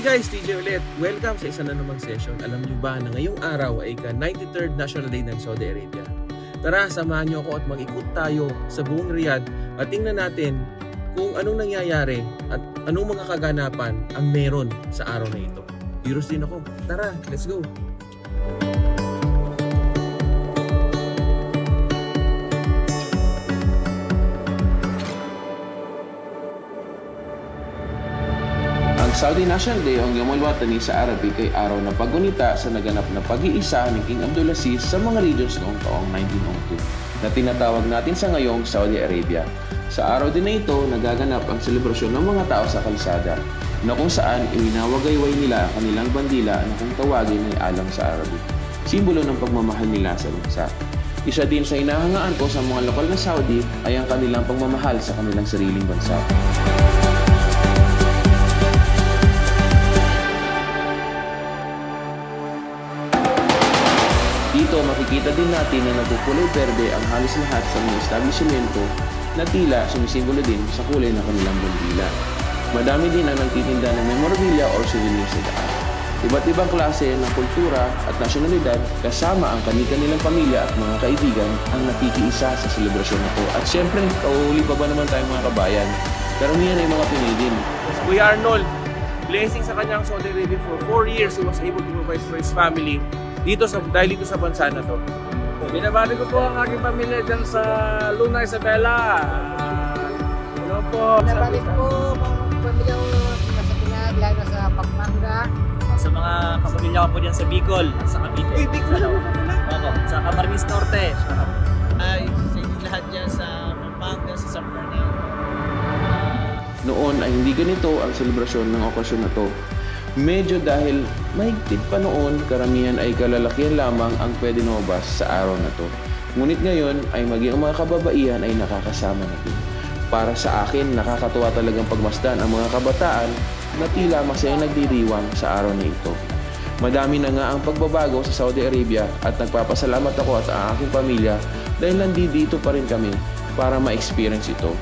guys, TJ ulit. Welcome sa isa na namang session. Alam niyo ba na ngayong araw ay ka-93rd National Day ng Saudi Arabia? Tara, samahan niyo ako at mag-ikot tayo sa buong Riyadh at tingnan natin kung anong nangyayari at anong mga kaganapan ang meron sa araw na ito. Curious din ako. Tara, let's go! Saudi National Day ang Yomulwatani sa Arabic ay araw na paggunita sa naganap na pag-iisa ni King Abdulaziz sa mga regions noong taong 1902 na tinatawag natin sa ngayong Saudi Arabia. Sa araw din na ito, nagaganap ang selebrasyon ng mga tao sa kalsada na kung saan iwinawagayway nila ang kanilang bandila na kung tawagin ay alam sa Arabic, simbolo ng pagmamahal nila sa bansa. Isa din sa inahangaan ko sa mga lokal na Saudi ay ang kanilang pagmamahal sa kanilang sariling bansa. Dito makikita din natin na nagkukulay berde ang halos lahat sa mga establishmento na tila sumisimbolo din sa kulay ng kanilang bandila. Madami din ang nagtitinda ng memorabilia or souvenirs sa daan. Iba't ibang klase ng kultura at nasyonalidad kasama ang kanilang pamilya at mga kaibigan ang nakikiisa sa selebrasyon na ito. At syempre, kauuli pa ba naman tayong mga kabayan? Karamihan ay mga Pinoy din. Kuya Arnold, blessing sa kanyang Saudi Arabia for 4 years, he was able to provide for his family dahil dito sa bansa na to. Binabati ko po ang aking pamilya dyan sa Luna Isabela. Hello po. Binabati ko ang pamilya ko sa Pinag, lalo sa Pagmanga. Sa mga kapamilya ko po dyan sa Bicol, sa Cavite. Uy, Bicol ako pala. Sa Camarines Norte. Ay, sa lahat dyan sa Pampanga, sa San Fernando. Noon ay hindi ganito ang selebrasyon ng okasyon na to. Medyo dahil mahigpit pa noon, karamihan ay kalalakihan lamang ang pwede lumabas sa araw na to. Ngunit ngayon ay maging ang mga kababaihan ay nakakasama natin. Para sa akin, nakakatuwa talagang pagmasdan ang mga kabataan na tila masayang nagdiriwang sa araw na ito. Madami na nga ang pagbabago sa Saudi Arabia at nagpapasalamat ako at ang aking pamilya dahil nandito pa rin kami para ma-experience ito.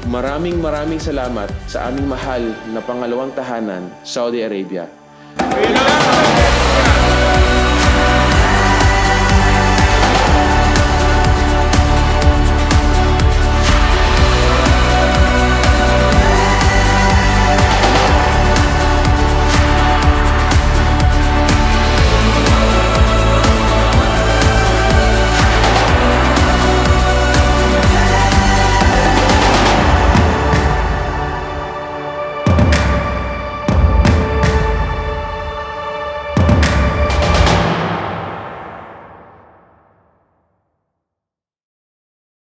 Maraming salamat sa aming mahal na pangalawang tahanan, Saudi Arabia.